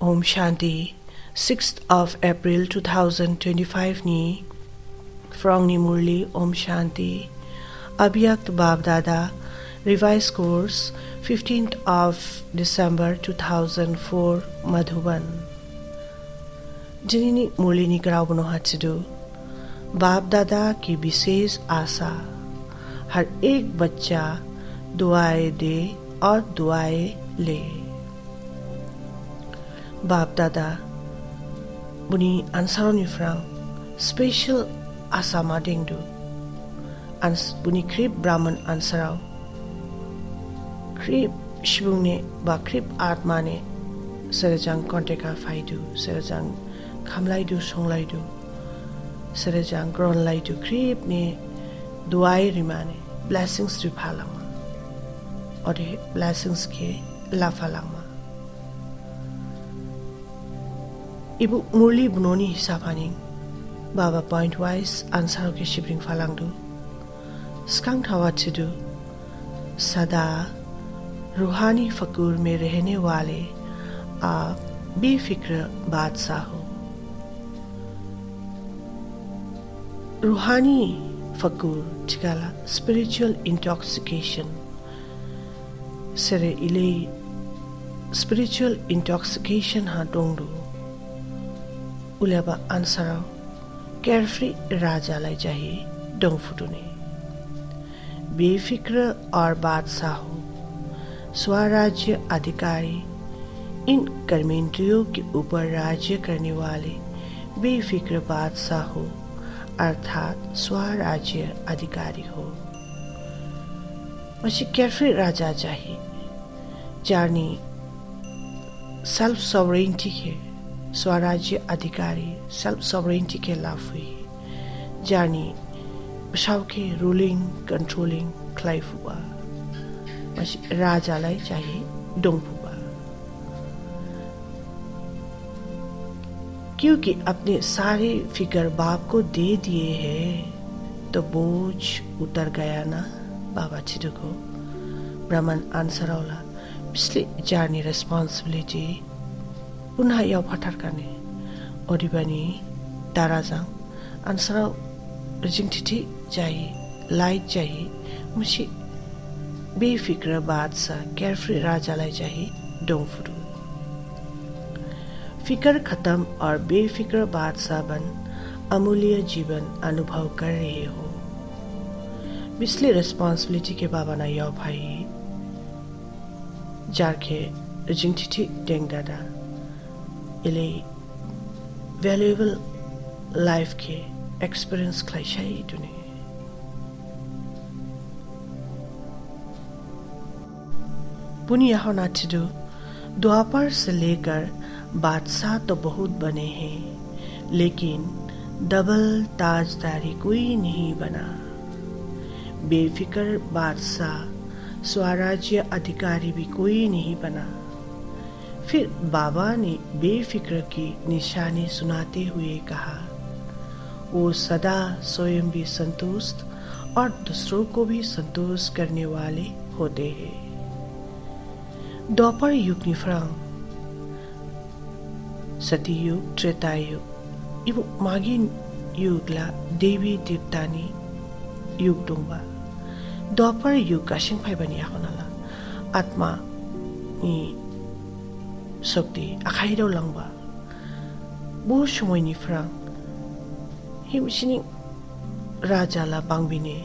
Om Shanti, 6th of April 2025 ni Frong ni Murli Om Shanti, Abhyakt Babdada, revised course 15th of December 2004 Madhuban. जिन्हें मुरली नि करावनो हाचिदो बाप दादा की विशेष आशा हर एक बच्चा दुआएं दे और दुआएं ले. बाप दादा बुनी ansaroni frang special asama dengdu बुनी krip brahman ansarau krip shibungne ba krip atma ne serajang konteka faidu serajang khamlaidu songlaidu serajang gronlaidu krip ne duai rimane blessings to palama ode blessings ke lafalama ibu murli bunoni hisabaning baba point wise answer ke shibring falangdu skang thawa chidu सदा रूहानी फकूर में रहने वाले आप बेफिक्र बादशाह हो. रूहानी फकूर ठिकाला स्पिरिचुअल इंटॉक्सिकेशन सरे इले स्पिरिचुअल इंटॉक्सिकेशन हा डोंगडू उलेबा आंसराव केयरफ्री राजा लाई चाहिए डोंग फुटुने बेफिक्र और बादशाह हो स्वराज्य अधिकारी इन कर्मेंद्रियों के ऊपर राज्य करने वाले बेफिक्र बादशाह हो अर्थात स्वराज्य अधिकारी हो. मशी केयरफ्री राजा चाहिए जानी सेल्फ सॉवरेनिटी के स्वराज्य अधिकारी सेल्फ सॉवरेनिटी के लाभ हुई जानी बसाव के रूलिंग कंट्रोलिंग क्लाइफ हुआ मशी राजा लाई चाहिए डोंग हुआ क्योंकि अपने सारे फिकर बाप को दे दिए हैं तो बोझ उतर गया ना बाबा चिदो को ब्राह्मण आंसरौला पिछले जार्नी रेस्पॉन्सिबिलिटी उन्हा याव फटार करने ओडिबानी दाराजां आंसरौ रिजिंगटिटी चाहिए लाइट चाहिए मुझे बेफिक्र बादशाह केयरफ्री राजा लाई चाहिए डोंग फुरू फिकर खत्म और बेफिक्र बादशाह बन अमूल्य जीवन अनुभव कर रहे हो. बिस्ले रेस्पॉन्सिबिलिटी के बाबा ना याव भाई जारखे रिजिंगटिटी डेंग दादा इले वैल्यूएबल लाइफ के एक्सपीरियंस क्लाइशाई दुने पुनिया होना चिदो द्वापर से लेकर बादशाह तो बहुत बने हैं लेकिन डबल ताजदारी कोई नहीं बना. बेफिक्र बादशाह स्वराज्य अधिकारी भी कोई नहीं बना. फिर बाबा ने बेफिक्र की निशानी सुनाते हुए कहा वो सदा स्वयं भी संतुष्ट और दूसरों को भी संतुष्ट करने वाले होते हैं. द्वापर युग निफ्रांग सतीयुग त्रेतायुग इबु मागी युगला देवी देवतानी युग दुंबा द्वापर युग काशिंग फाइबानी आखोनाला आत्मा नि शक्ति आखाइदाव लांबा बो समयनिफ्रां हिमसिनी राजाला बांबिने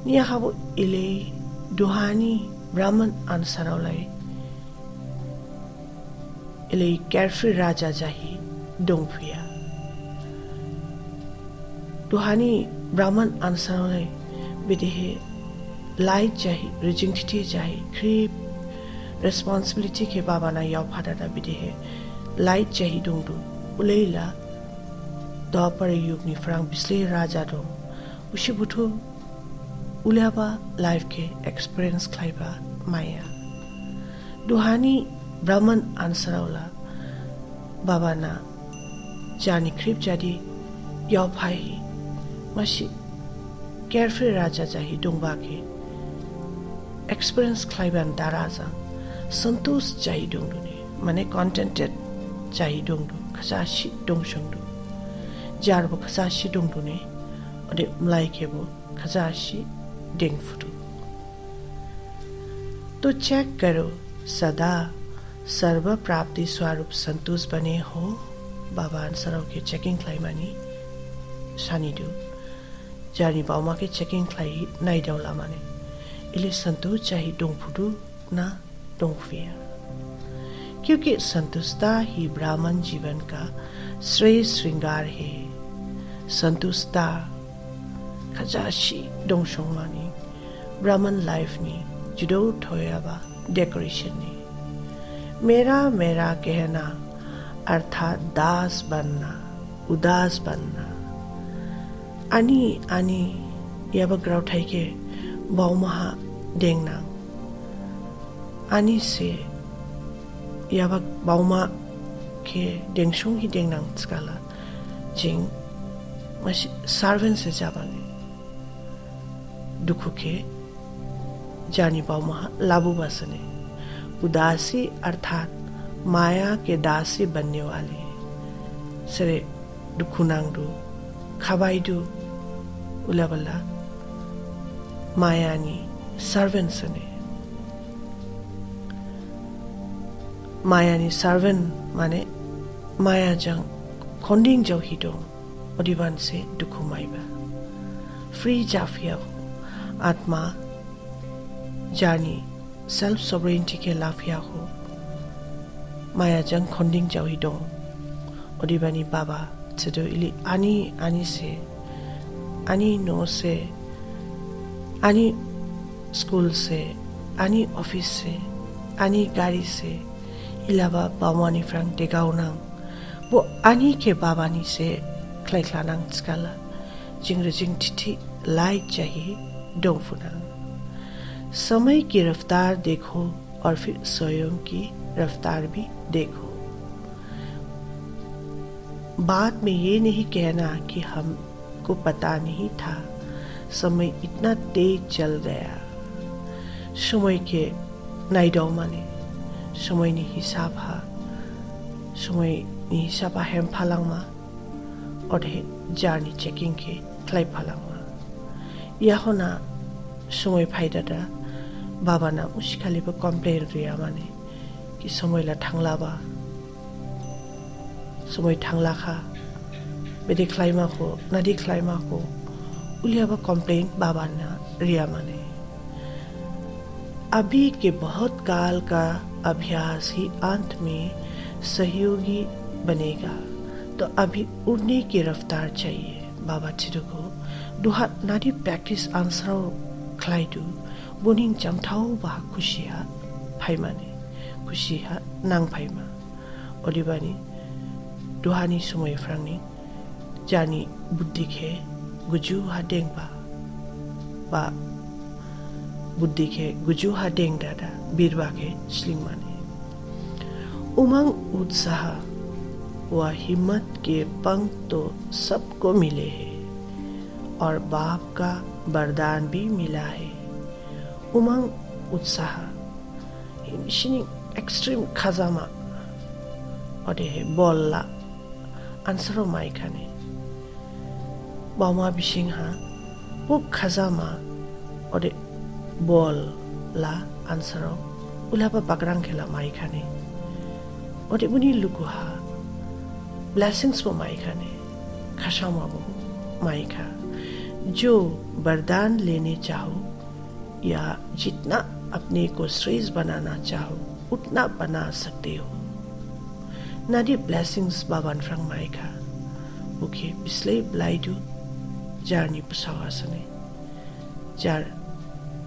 नियाखाबो इले दुहानी ब्राह्मण आंसरावलाई इले केयरफ्री राजा चाहिए डोंग फुया दुहानी ब्राह्मण आंसरावलाई बिदेहे लाइट चाहिए रिजिंगटिटी चाहिए क्रीप रेस्पॉन्सिबिलिटी के बाबा ना याव फादादा बिदेहे लाइट चाहिए डोंगदू उलेला द्वापर युग निफ्रांग बिस्ले राजा दो उसी बुथु उल्याबा लाइफ के एक्सपीरियंस क्लाइबा माया दुहानी ब्राह्मण आंसरावला बाबा ना जानी क्रीप जादी याव भाई मशी केयरफ्री राजा चाहिए डोंगबा के एक्सपीरियंस क्लाइबान दाराजा संतोष चाहिए डोंगदुने माने contented चाही दंदु खसासी दंसंदु जारबो खसासी दंदु ने अरे मलाई केबो खसासी देंगफुदु तो चेक करो सदा सर्व प्राप्ति स्वरूप संतोष बने हो बाबा आन्सराव के चेकिंग क्लाई मानी सानिदु जानी बाउमा के चेकिंग क्लाई नाइदाउला माने इले संतोष चाही दंफुदु ना दंफिया क्योंकि संतुष्टता ही ब्राह्मण जीवन का श्रेष्ठ श्रृंगार है संतुष्टता खजाशी दंसों मानी ब्राह्मण लाइफ नी जुदो ठोयाबा डेकोरेशन नी मेरा कहना अर्थात दास बनना उदास बनना ani yaba grau thai ke baumaha dengna ani se yaba bauma ke dengsung hi dengnang skala jing mas servant se jabane dukhu ke jani baumaha labu basane उदासी अर्थात माया के दासी बनने वाले सरे दुखुनांगदु खाबाइदु उलाबल्ला मायानी सर्वेंट्स ने मायानी सर्वेंट माने माया जंग खोंडिंग जो हिदो ओदिबान से दुखु माइबा फ्री जाफिया आत्मा जानी सेल्फ सोवरेनिटी के लाफिया हो माया जंग खोंडिंग जो हिदो ओदिबानी बाबा चदो इली आनी से आनी नो से आनी स्कूल से आनी ऑफिस से आनी गाड़ी से इलावा बावानी फ्रंग देगाउनांग वो आनी के बाबानी से क्लाइक्लानांग स्काला जिंग तिथि लाइक चाहिए डोंफुनांग समय की रफ्तार देखो और फिर स्वयं की रफ्तार भी देखो बाद में ये नहीं कहना कि हमको पता नहीं था समय इतना तेज चल गया समय के नाइडो माने समय नि हिसाबा हेम फालांगमा और हे जार्नी चेकिंग के क्लाइ फालांगमा याहोना समय फाइदादा बाबा ना उसिखालिबो कमप्लेन रिया माने कि समयला थांलाबा समय थांलाखा बेदि क्लाइमाखौ नादि क्लाइमाखौ उलियाबा कमप्लेन बाबा ना रिया माने अभी के बहुत काल का अभ्यास ही अंत में सहयोगी बनेगा तो अभी उड़ने की रफ्तार चाहिए बाबा चिरुको दुहा नादि प्रैक्टिस आंसर क्लाइदु बोनिंग जमथाउ बा खुशिया फाइमाने खुशिया नांग फाइमा ओदिबानी दुहानी समय फ्रांगनी जानी बुद्धि के गुजु हादेंग बा बुद्धि के गुजु हादेंग दादा बीरबा के स्लिंग माने उमंग उत्साह व हिम्मत के पंख तो सबको मिले हैं और बाप का वरदान भी मिला है उमंग उत्साह हिमशिनी एक्सट्रीम खजामा और ये बॉलला आंसरो माइकाने बाउमा बिशिंहा वो खजामा और बॉल ला आंसरो उलाबा बकरांग खेला माइकाने और उनी लुकुहा ब्लेसिंग्स वो माइकाने खशामा वो माइका जो वरदान लेने चाहो या जितना अपने को श्रेष्ठ बनाना चाहो उतना बना सकते हो नादी ब्लेसिंग्स बाबान फ्रंग माइका ओके बिस्ले ब्लाइदु जारनी पसावासने जार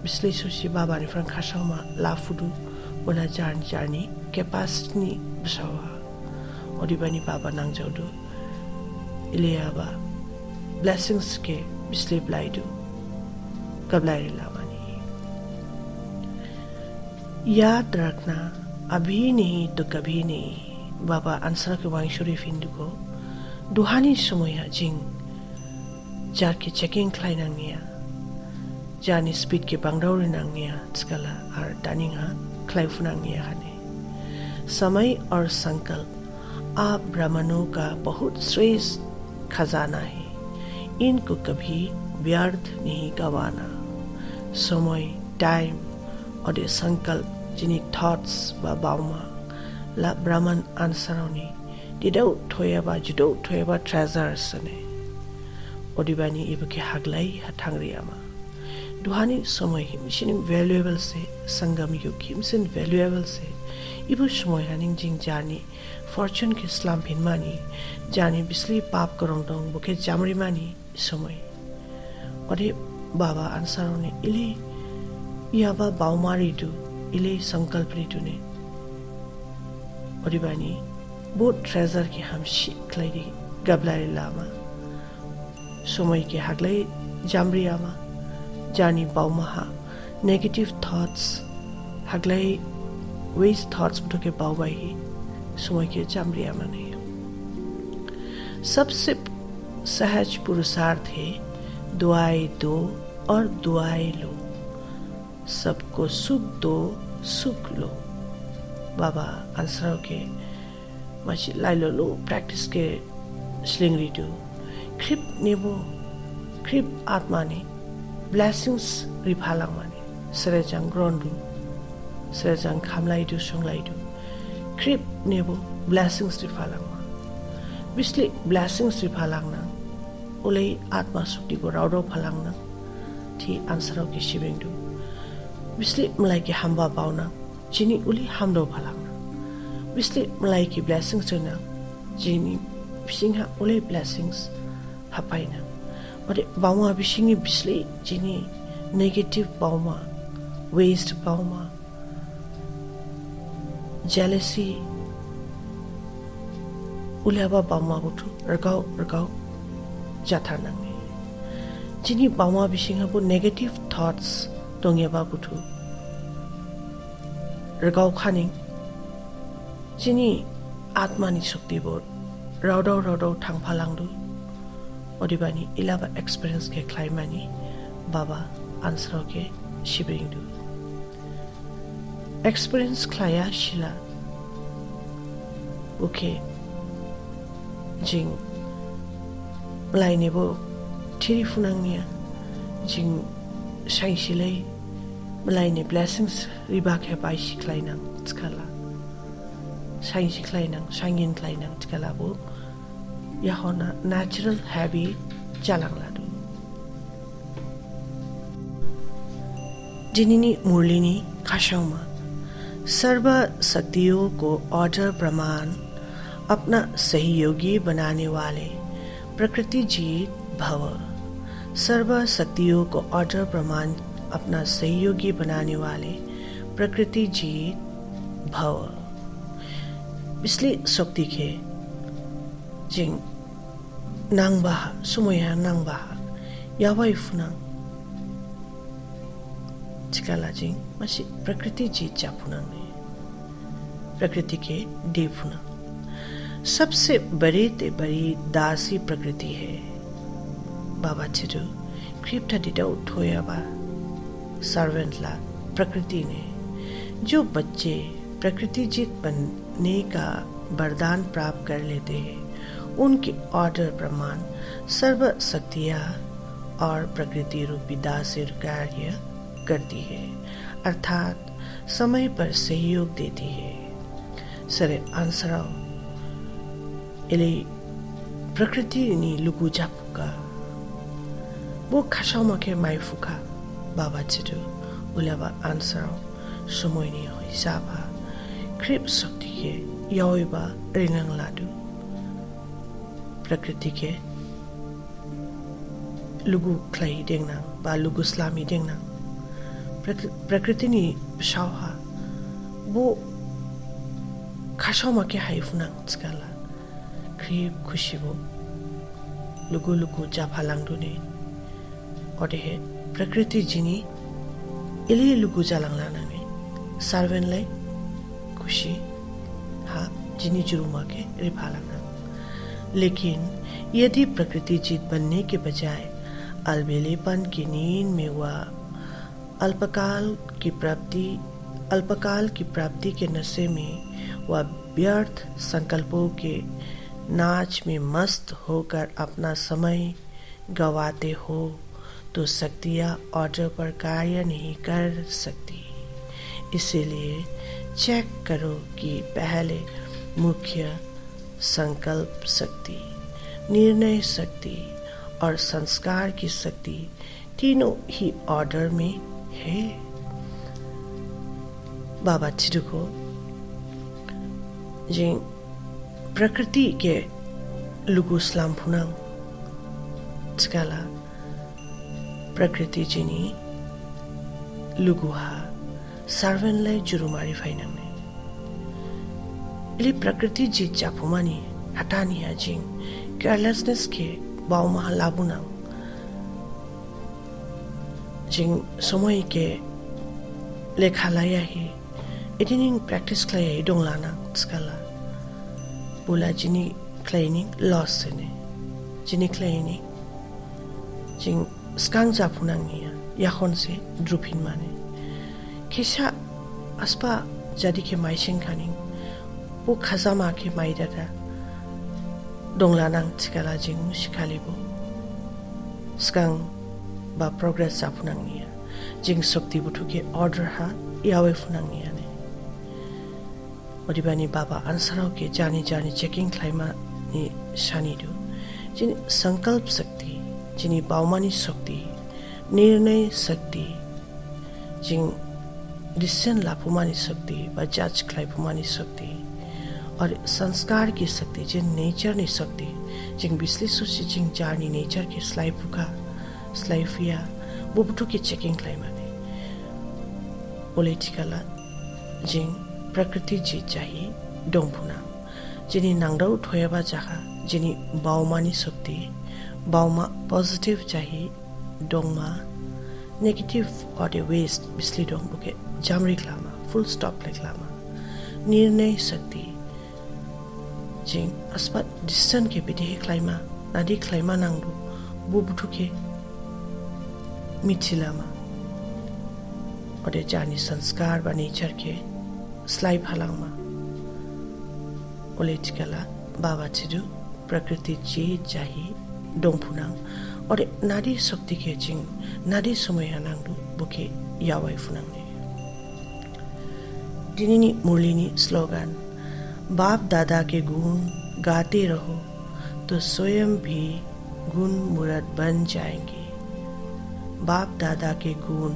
बिस्ले सुशी बाबान फ्रंग खासामा लाफुदु बोला जारनी कैपेसिटी पसावा ओदिबानी बाबा नांगजाउदु इलियाबा ब्लेसिंग्स के बिस्ले ब्लाइदु कबलारी लामानी याद रखना अभी नहीं तो कभी नहीं बाबा आंसर के वांगशुरी फिंदु को दुहानी समय जिंग जार के चेकिंग क्लाई नांगनिया जानी स्पीड के बांगदावरी नांगनिया स्कला और दानिंगा क्लाई फुनांगनिया हने समय और संकल्प आप ब्राह्मणों का बहुत श्रेष्ठ खजाना है, इनको कभी व्यर्थ नहीं गवाना। समय, टाइम और ये संकल्प जिनी थॉट्स व बाउमा ला ब्राह्मण आंसरावनी दिदौ थोयाबा जुदौ थोयाबा ट्रेजर्स ने ओदिबानी इबके हागलाई हाथांग्रियामा दुहानी समय हिमसिन वैल्यूएबल से संगम युग हिमसिन वैल्यूएबल से इबु समय हानिंग जिंग जानी फॉर्चून के स्लाम भिनमानी जानी बिस्ली पाप करंगदोंग बुके जामरिमानी समय ओदे बाबा आंसरावनी इले याबा बाउमारिदु इले संकल्प रिदुने ओदिबानी बहुत ट्रेजर की हम शिखलाई गबलाई लामा समय के हागलाई जामरियामा जानी बाउमाहा नेगेटिव थॉट्स हागलाई वेस्ट थॉट्स बुटो के बाउबाई समय के जामरियामा नहीं। सबसे सहज पुरुषार्थ है दुआई दो और दुआई लो, सबको सुख दो सुख लो। बाबा आंसराव के माची लाइलो लो प्रैक्टिस के स्लिंगरी दो क्रिप नेबो क्रिप आत्मा ने ब्लेसिंग्स रिफालांग माने सरेजां ग्रोंडु सरेजां खामलाइदु संलाइदु क्रिप नेबो ब्लेसिंग्स रिफालांग मा बिस्ले ब्लेसिंग्स रिफालांग ना उले आत्मा शक्ति को राउडो फालांग ना थी आंसराव के शिबिंगदु बिस्ले मलाई के हम्बा बाउना जिनी उली हमदो फालांग ना बिस्ले मलाई की ब्लेसिंग्स ना जिनी बिसिंहा उले ब्लेसिंग्स हापाइना और बाउमा बिसिंगी बिस्ले जिनी negative Bouma waste Bouma jealousy उल्याबा Bouma बुथु रगाव जाथा नांगे जिनी बाउमा बिसिंहा बु नेगेटिव थॉट्स दंगेबा बुथु रगाव खानिं जिनी आत्मानि शक्ति बो राउदाव थांफालांदु ओदिबानी इलाबा एक्सपीरियंस के क्लाइमानी बाबा आंसराव के शिबिंगदु एक्सपीरियंस क्लाया शिला ओके जिंग लाइनेबो थिरि फुनांनिया जिंग साइसिलै लाइने ब्लेसिंग्स रिबाखे बाय सिख्लाइनां तिखाला साइंस क्लाइनां सांगिन क्लाइनां तिखालाबो याहोना नेचुरल हैबिट जालांलादु जिनिनी मुरलिनी खाशाउमा सर्व शक्तियों को ऑर्डर प्रमाण अपना सहयोगी बनाने वाले प्रकृति जीत भव। सर्व शक्तियों को ऑर्डर प्रमाण अपना सहयोगी बनाने वाले प्रकृति जीत भव। बिस्ली शक्ति के जिंग नांगबाहा सुमया नांगबाहा यावाई फुनां चिकाला जिंग मासी प्रकृति जीत जाफुनां ने प्रकृति के दे फुनां सबसे बड़ी ते बड़ी दासी प्रकृति है। बाबा चिरु क्रिप्टा दिदा उठोयाबा सर्वेंट ला प्रकृति ने जो बच्चे प्रकृति जीत बनने का वरदान प्राप्त कर लेते हैं उनके ऑर्डर प्रमाण सर्व शक्तियां और प्रकृति रूपी दासी कार्य करती है अर्थात समय पर सहयोग देती है। सरे आंसराव इले प्रकृति नि लुगु जापुका वो खासाउमा के माइफुका बाबा चिरु उल्याबा आंसराव समय नि हिसाबा क्रिप शक्ति के याओइबा रिंगांग लादु प्रकृति के लुगु क्लाई देंगना बा लुगु स्लामी देंगना प्रकृति नि शावहा वो खासाउमा के हाइफुना स्काला क्रिप खुशी वो लुगु लुगु जाफालांगदु ने ओदे प्रकृति जिनी इले लुगु जालांगला नामे सार्वेनलाई खुशी हा जिनी जुरुमा के रिफालांगा। लेकिन यदि प्रकृति जीत बनने के बजाय अलबेलेपन की नींद में वह अल्पकाल की प्राप्ति के नशे में वह व्यर्थ संकल्पों के नाच में मस्त होकर अपना समय गवाते हो तो शक्तियाँ ऑर्डर पर कार्य नहीं कर सकती। इसीलिए चेक करो कि पहले मुख्य संकल्प शक्ति, निर्णय शक्ति और संस्कार की शक्ति तीनों ही ऑर्डर में है। बाबा चिरुको जिन प्रकृति के लुगु स्लाम फुनां स्काला प्रकृति जिनी लुगुहा सर्वेनलाई जुरुमारी फाइनांने इले प्रकृति जी चापुमानी हटानिया जिन केयरलेसनेस के बाउमा लाबुनां जिन समय के लेखालाया ही इतनी प्रैक्टिस क्लाया डोंगलाना स्काला बोला जिनी क्लाइनिंग लॉस से ने जिनी क्लाइनिंग जिन स्कांग जापुनांगिया याखोन से ड्रुपिन माने केशा अस्पा जादी के माइशिंग खानिंग वो खजामा के माइदादा डोंगलाना स्काला जिन शिकालिबो स्कांग बा प्रोग्रेस जापुनांगिया जिन शक्ति बुटु के ऑर्डर हा यावे फुनांगिया ने ओदिबानी बाबा आंसराव के जानी चेकिंग क्लाइमा नि शानिदु जिन संकल्प शक्ति जिनी बाउमानी शक्ति निर्णय शक्ति जिन डिसीजन लापुमानी शक्ति व जज क्लाइपुमानी शक्ति और संस्कार की शक्ति जिन नेचर नि शक्ति जिन विश्लेषण से जिन जानी नेचर के स्लाइपुका स्लाइफिया बुबुटु के चेकिंग क्लाइमा ने ओलेटिकला जिन प्रकृति जी चाहिए डोंपुना जिनी नांगदाउ थोयाबा जाहा जिनी बाउमानी शक्ति बाउमा पॉजिटिव चाहिए डोंगमा नेगेटिव और वेस्ट बिस्ली डोंग बुके जामरी क्लामा फुल स्टॉप लेक्लामा निर्णय शक्ति जिन अस्पत डिसीजन के बिदे क्लाइमा नादी क्लाइमा नांगदु बुबुटु के मिथिलामा और जानी संस्कार व नेचर के स्लाइप हलांगमा ओलेटिकला बाबा चिरु प्रकृति जी चाहिए डोंफुनांग और नाडी शक्ति के जिंग नाडी समय हनांगदु बुके यावाई फुनांगने दिनिनी मुरलीनी स्लोगन बाप दादा के गुण गाते रहो तो स्वयं भी गुण मुराद बन जाएंगे। बाप दादा के गुण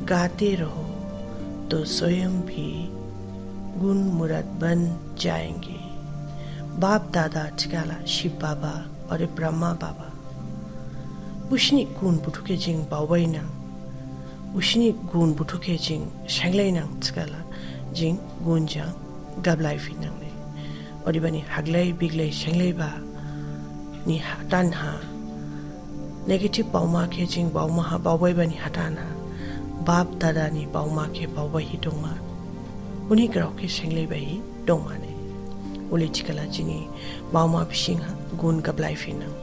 गाते रहो तो स्वयं भी गुण मुराद बन जाएंगे। बाप दादा ठिकाला शिव बाबा और ब्रह्मा बाबा उशनी गुण बुठुके जिंग बावैना उशनी गुण बुठुके जिंग शंगलाइना ठिकाला जिंग गुण जांग गबलाई फिनांगने और इबानी हगलाई बिगलाई शंगलाई बा नि हटान हा नेगेटिव बाउमा के जिंग बाउमा हा बावै बानी हटाना बाप दादा नि बाउमा के बावै ही डोंगा उन्हीं ग्राह के शंगलाई बाही डोंगा ने उले चिकला जिनी बाउमा बिशिंग हा गुण गबलाई फिनांग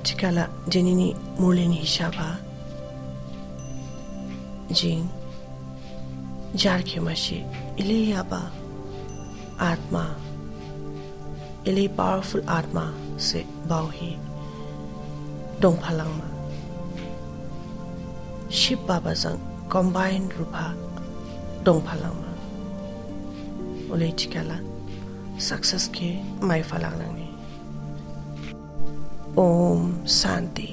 चिकला जिनी मुरलिन हिसाबा जिंग जार के मशी इले याबा आत्मा इले पावरफुल आत्मा से बावही डोंफालांगमा शिव बाबा संग कॉम्बाइन रूपा डोंफालांगमा उले चिकाला सक्सेस के माइफालांगने ओम शांति।